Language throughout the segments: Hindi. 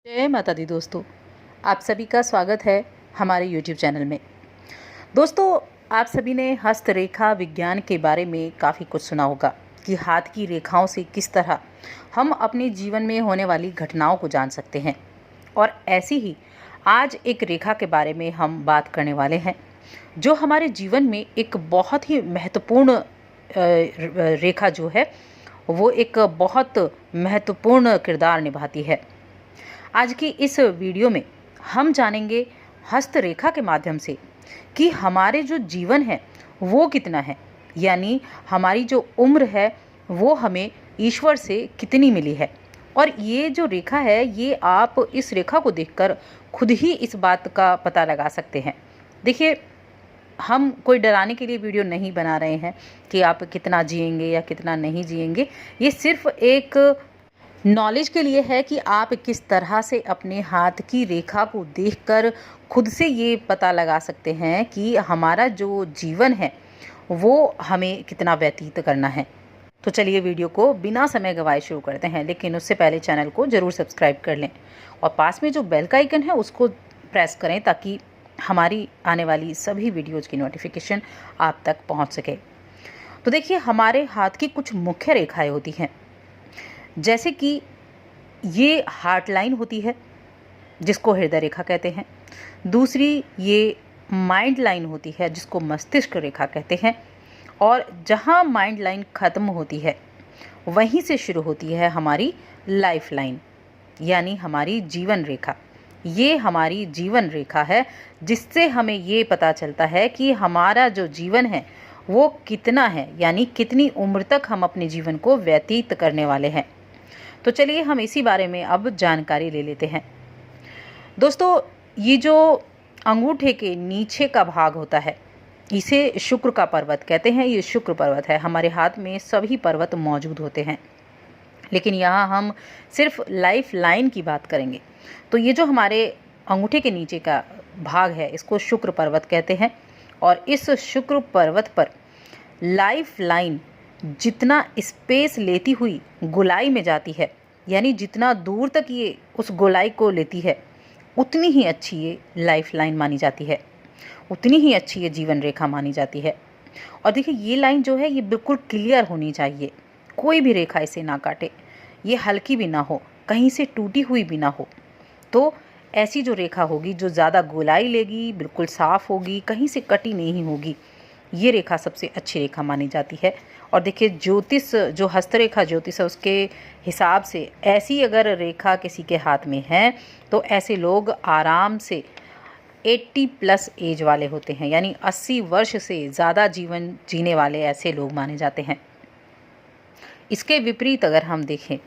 जय माता दी दोस्तों। आप सभी का स्वागत है हमारे YouTube चैनल में। दोस्तों, आप सभी ने हस्तरेखा विज्ञान के बारे में काफ़ी कुछ सुना होगा कि हाथ की रेखाओं से किस तरह हम अपने जीवन में होने वाली घटनाओं को जान सकते हैं। और ऐसी ही आज एक रेखा के बारे में हम बात करने वाले हैं जो हमारे जीवन में एक बहुत ही महत्वपूर्ण रेखा जो है वो एक बहुत महत्वपूर्ण किरदार निभाती है। आज की इस वीडियो में हम जानेंगे हस्तरेखा के माध्यम से कि हमारे जो जीवन है वो कितना है, यानी हमारी जो उम्र है वो हमें ईश्वर से कितनी मिली है। और ये जो रेखा है ये आप इस रेखा को देखकर खुद ही इस बात का पता लगा सकते हैं। देखिए, हम कोई डराने के लिए वीडियो नहीं बना रहे हैं कि आप कितना जिएंगे या कितना नहीं जिएंगे। ये सिर्फ एक नॉलेज के लिए है कि आप किस तरह से अपने हाथ की रेखा को देखकर खुद से ये पता लगा सकते हैं कि हमारा जो जीवन है वो हमें कितना व्यतीत करना है। तो चलिए वीडियो को बिना समय गवाए शुरू करते हैं, लेकिन उससे पहले चैनल को ज़रूर सब्सक्राइब कर लें और पास में जो बेल का आइकन है उसको प्रेस करें ताकि हमारी आने वाली सभी वीडियोज़ की नोटिफिकेशन आप तक पहुँच सके। तो देखिए, हमारे हाथ की कुछ मुख्य रेखाएँ होती हैं, जैसे कि ये हार्ट लाइन होती है जिसको हृदय रेखा कहते हैं। दूसरी ये माइंड लाइन होती है जिसको मस्तिष्क रेखा कहते हैं। और जहाँ माइंड लाइन ख़त्म होती है वहीं से शुरू होती है हमारी लाइफ लाइन, यानी हमारी जीवन रेखा। ये हमारी जीवन रेखा है जिससे हमें ये पता चलता है कि हमारा जो जीवन है वो कितना है, यानी कितनी उम्र तक हम अपने जीवन को व्यतीत करने वाले हैं। तो चलिए हम इसी बारे में अब जानकारी ले लेते हैं। दोस्तों, ये जो अंगूठे के नीचे का भाग होता है इसे शुक्र का पर्वत कहते हैं। ये शुक्र पर्वत है। हमारे हाथ में सभी पर्वत मौजूद होते हैं, लेकिन यहाँ हम सिर्फ लाइफ लाइन की बात करेंगे। तो ये जो हमारे अंगूठे के नीचे का भाग है इसको शुक्र पर्वत कहते हैं। और इस शुक्र पर्वत पर लाइफ लाइन जितना स्पेस लेती हुई गोलाई में जाती है, यानी जितना दूर तक ये उस गोलाई को लेती है उतनी ही अच्छी ये लाइफ लाइन मानी जाती है, उतनी ही अच्छी ये जीवन रेखा मानी जाती है। और देखिए, ये लाइन जो है ये बिल्कुल क्लियर होनी चाहिए, कोई भी रेखा इसे ना काटे, ये हल्की भी ना हो, कहीं से टूटी हुई भी ना हो। तो ऐसी जो रेखा होगी जो ज़्यादा गोलाई लेगी, बिल्कुल साफ़ होगी, कहीं से कटी नहीं होगी, ये रेखा सबसे अच्छी रेखा मानी जाती है। और देखिए, ज्योतिष जो हस्तरेखा ज्योतिष है उसके हिसाब से ऐसी अगर रेखा किसी के हाथ में है तो ऐसे लोग आराम से 80+ एज वाले होते हैं, यानी 80 वर्ष से ज़्यादा जीवन जीने वाले ऐसे लोग माने जाते हैं। इसके विपरीत अगर हम देखें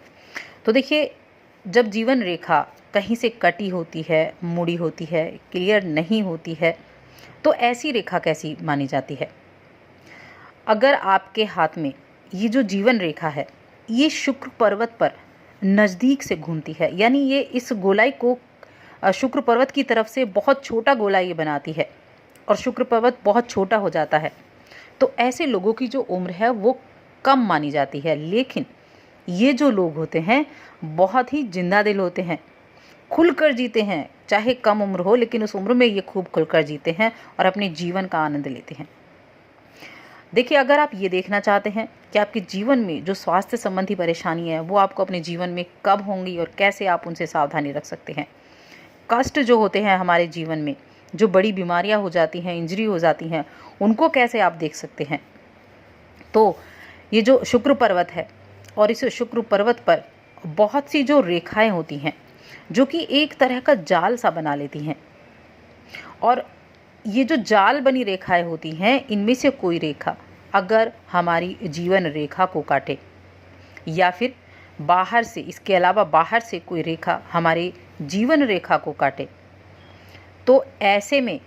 तो देखिए, जब जीवन रेखा कहीं से कटी होती है, मुड़ी होती है, क्लियर नहीं होती है, तो ऐसी रेखा कैसी मानी जाती है? अगर आपके हाथ में ये जो जीवन रेखा है ये शुक्र पर्वत पर नज़दीक से घूमती है, यानी ये इस गोलाई को शुक्र पर्वत की तरफ से बहुत छोटा गोलाई ये बनाती है और शुक्र पर्वत बहुत छोटा हो जाता है, तो ऐसे लोगों की जो उम्र है वो कम मानी जाती है। लेकिन ये जो लोग होते हैं बहुत ही जिंदा दिल होते हैं, खुलकर जीते हैं, चाहे कम उम्र हो लेकिन उस उम्र में ये खूब खुलकर जीते हैं और अपने जीवन का आनंद लेते हैं। देखिए, अगर आप ये देखना चाहते हैं कि आपके जीवन में जो स्वास्थ्य संबंधी परेशानी है वो आपको अपने जीवन में कब होंगी और कैसे आप उनसे सावधानी रख सकते हैं, कष्ट जो होते हैं हमारे जीवन में, जो बड़ी बीमारियां हो जाती हैं, इंजरी हो जाती हैं, उनको कैसे आप देख सकते हैं, तो ये जो शुक्र पर्वत है और इस शुक्र पर्वत पर बहुत सी जो रेखाएं होती हैं जो कि एक तरह का जाल सा बना लेती हैं। और ये जो जाल बनी रेखाएं होती हैं इनमें से कोई रेखा अगर हमारी जीवन रेखा को काटे या फिर बाहर से, इसके अलावा बाहर से कोई रेखा हमारी जीवन रेखा को काटे, तो ऐसे में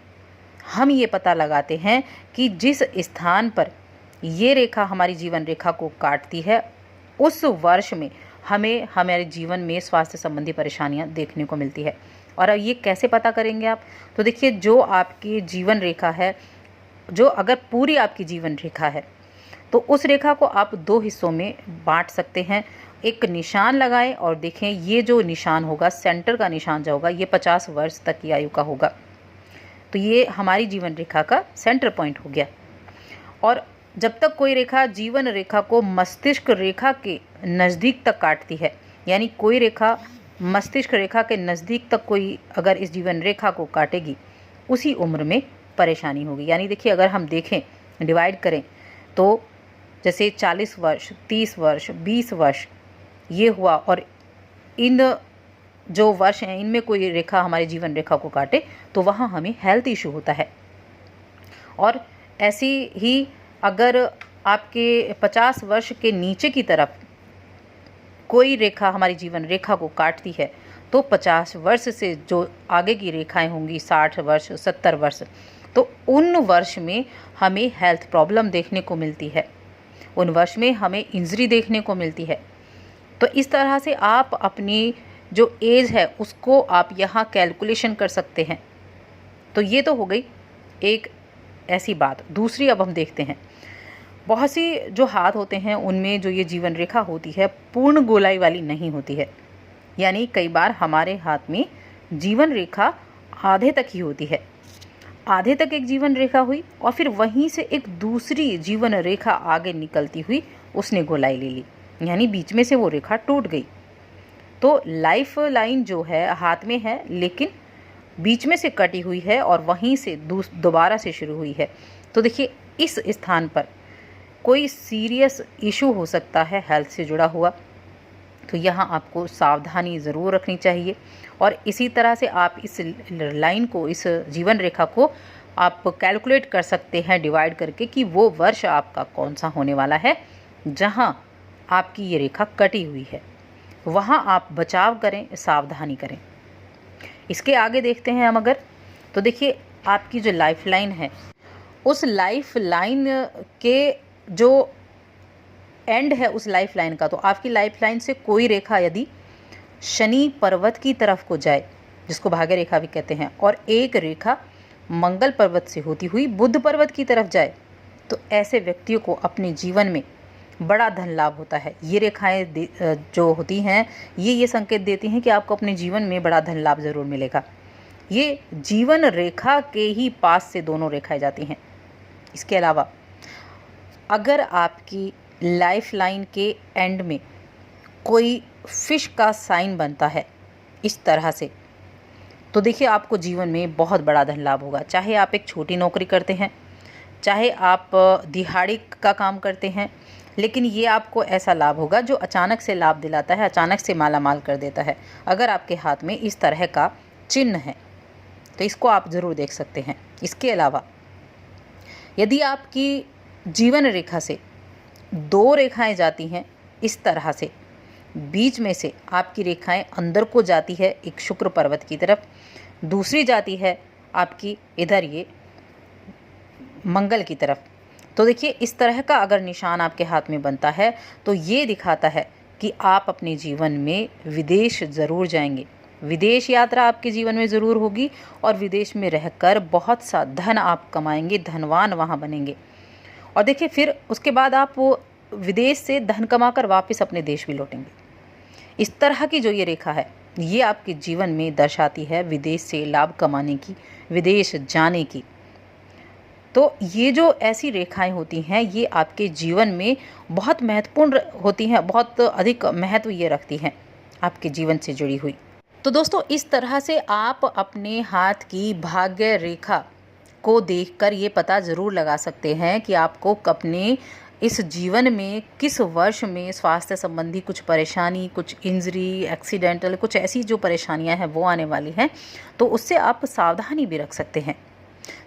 हम ये पता लगाते हैं कि जिस स्थान पर ये रेखा हमारी जीवन रेखा को काटती है उस वर्ष में हमें हमारे जीवन में स्वास्थ्य संबंधी परेशानियां देखने को मिलती है। और अब ये कैसे पता करेंगे आप? तो देखिए, जो आपकी जीवन रेखा है, जो अगर पूरी आपकी जीवन रेखा है तो उस रेखा को आप 2 हिस्सों में बांट सकते हैं। एक निशान लगाएं और देखें ये जो निशान होगा, सेंटर का निशान जो होगा, ये 50 वर्ष तक की आयु का होगा। तो ये हमारी जीवन रेखा का सेंटर पॉइंट हो गया। और जब तक कोई रेखा जीवन रेखा को मस्तिष्क रेखा के नज़दीक तक काटती है, यानी कोई रेखा मस्तिष्क रेखा के नज़दीक तक कोई अगर इस जीवन रेखा को काटेगी, उसी उम्र में परेशानी होगी। यानी देखिए, अगर हम देखें, डिवाइड करें, तो जैसे 40 वर्ष, 30 वर्ष, 20 वर्ष ये हुआ, और इन जो वर्ष हैं इनमें कोई रेखा हमारे जीवन रेखा को काटे तो वहाँ हमें हेल्थ इशू होता है। और ऐसी ही अगर आपके 50 वर्ष के नीचे की तरफ कोई रेखा हमारी जीवन रेखा को काटती है तो 50 वर्ष से जो आगे की रेखाएं होंगी, 60 वर्ष, 70 वर्ष, तो उन वर्ष में हमें हेल्थ प्रॉब्लम देखने को मिलती है, उन वर्ष में हमें इंजरी देखने को मिलती है। तो इस तरह से आप अपनी जो एज है उसको आप यहाँ कैलकुलेशन कर सकते हैं। तो ये तो हो गई एक ऐसी बात। दूसरी अब हम देखते हैं, बहुत सी जो हाथ होते हैं उनमें जो ये जीवन रेखा होती है पूर्ण गोलाई वाली नहीं होती है। यानी कई बार हमारे हाथ में जीवन रेखा आधे तक ही होती है, आधे तक एक जीवन रेखा हुई और फिर वहीं से एक दूसरी जीवन रेखा आगे निकलती हुई उसने गोलाई ले ली, यानी बीच में से वो रेखा टूट गई। तो लाइफ लाइन जो है हाथ में है लेकिन बीच में से कटी हुई है और वहीं से दोबारा से शुरू हुई है। तो देखिए, इस स्थान पर कोई सीरियस इशू हो सकता है हेल्थ से जुड़ा हुआ, तो यहाँ आपको सावधानी ज़रूर रखनी चाहिए। और इसी तरह से आप इस लाइन को, इस जीवन रेखा को आप कैलकुलेट कर सकते हैं डिवाइड करके कि वो वर्ष आपका कौन सा होने वाला है जहाँ आपकी ये रेखा कटी हुई है, वहाँ आप बचाव करें, सावधानी करें। इसके आगे देखते हैं हम अगर, तो देखिए आपकी जो लाइफ लाइन है, उस लाइफ लाइन के जो एंड है उस लाइफ लाइन का, तो आपकी लाइफ लाइन से कोई रेखा यदि शनि पर्वत की तरफ को जाए, जिसको भाग्य रेखा भी कहते हैं, और एक रेखा मंगल पर्वत से होती हुई बुध पर्वत की तरफ जाए, तो ऐसे व्यक्तियों को अपने जीवन में बड़ा धन लाभ होता है। ये रेखाएं जो होती हैं ये संकेत देती हैं कि आपको अपने जीवन में बड़ा धन लाभ ज़रूर मिलेगा। ये जीवन रेखा के ही पास से दोनों रेखाएं जाती हैं। इसके अलावा अगर आपकी लाइफ लाइन के एंड में कोई फिश का साइन बनता है इस तरह से, तो देखिए आपको जीवन में बहुत बड़ा धन लाभ होगा। चाहे आप एक छोटी नौकरी करते हैं, चाहे आप दिहाड़ी का काम करते हैं, लेकिन ये आपको ऐसा लाभ होगा जो अचानक से लाभ दिलाता है, अचानक से माला माल कर देता है। अगर आपके हाथ में इस तरह का चिन्ह है तो इसको आप ज़रूर देख सकते हैं। इसके अलावा यदि आपकी जीवन रेखा से दो रेखाएं जाती हैं इस तरह से, बीच में से आपकी रेखाएं अंदर को जाती है एक शुक्र पर्वत की तरफ, दूसरी जाती है आपकी इधर ये मंगल की तरफ, तो देखिए इस तरह का अगर निशान आपके हाथ में बनता है तो ये दिखाता है कि आप अपने जीवन में विदेश ज़रूर जाएंगे, विदेश यात्रा आपके जीवन में ज़रूर होगी और विदेश में रहकर बहुत सा धन आप कमाएंगे, धनवान वहाँ बनेंगे। और देखिए फिर उसके बाद आप वो विदेश से धन कमाकर वापस अपने देश भी लौटेंगे। इस तरह की जो ये रेखा है ये आपके जीवन में दर्शाती है विदेश से लाभ कमाने की, विदेश जाने की। तो ये जो ऐसी रेखाएं होती हैं ये आपके जीवन में बहुत महत्वपूर्ण होती हैं, बहुत अधिक महत्व ये रखती हैं आपके जीवन से जुड़ी हुई। तो दोस्तों, इस तरह से आप अपने हाथ की भाग्य रेखा को देखकर ये पता ज़रूर लगा सकते हैं कि आपको अपने इस जीवन में किस वर्ष में स्वास्थ्य संबंधी कुछ परेशानी, कुछ इंजरी, एक्सीडेंटल, कुछ ऐसी जो परेशानियां हैं वो आने वाली हैं, तो उससे आप सावधानी भी रख सकते हैं।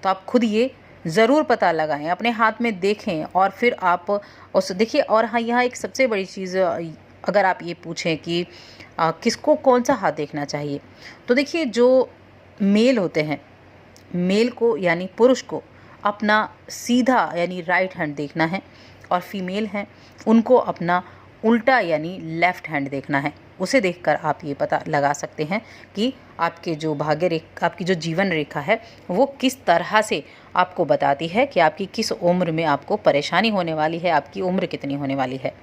तो आप खुद ये ज़रूर पता लगाएं, अपने हाथ में देखें और फिर आप उस देखिए। और हाँ, यहाँ एक सबसे बड़ी चीज़ अगर आप ये पूछें कि किसको कौन सा हाथ देखना चाहिए, तो देखिए जो मेल होते हैं, मेल को यानी पुरुष को अपना सीधा यानी राइट हैंड देखना है और फीमेल हैं उनको अपना उल्टा यानी लेफ़्ट हैंड देखना है। उसे देखकर आप ये पता लगा सकते हैं कि आपके जो भाग्य रेखा, आपकी जो जीवन रेखा है वो किस तरह से आपको बताती है कि आपकी किस उम्र में आपको परेशानी होने वाली है, आपकी उम्र कितनी होने वाली है।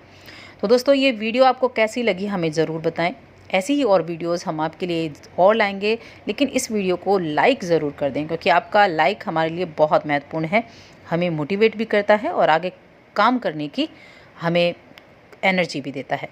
तो दोस्तों ये वीडियो आपको कैसी लगी हमें ज़रूर बताएं। ऐसी ही और वीडियोस हम आपके लिए और लाएंगे, लेकिन इस वीडियो को लाइक ज़रूर कर दें, क्योंकि आपका लाइक हमारे लिए बहुत महत्वपूर्ण है, हमें मोटिवेट भी करता है और आगे काम करने की हमें एनर्जी भी देता है।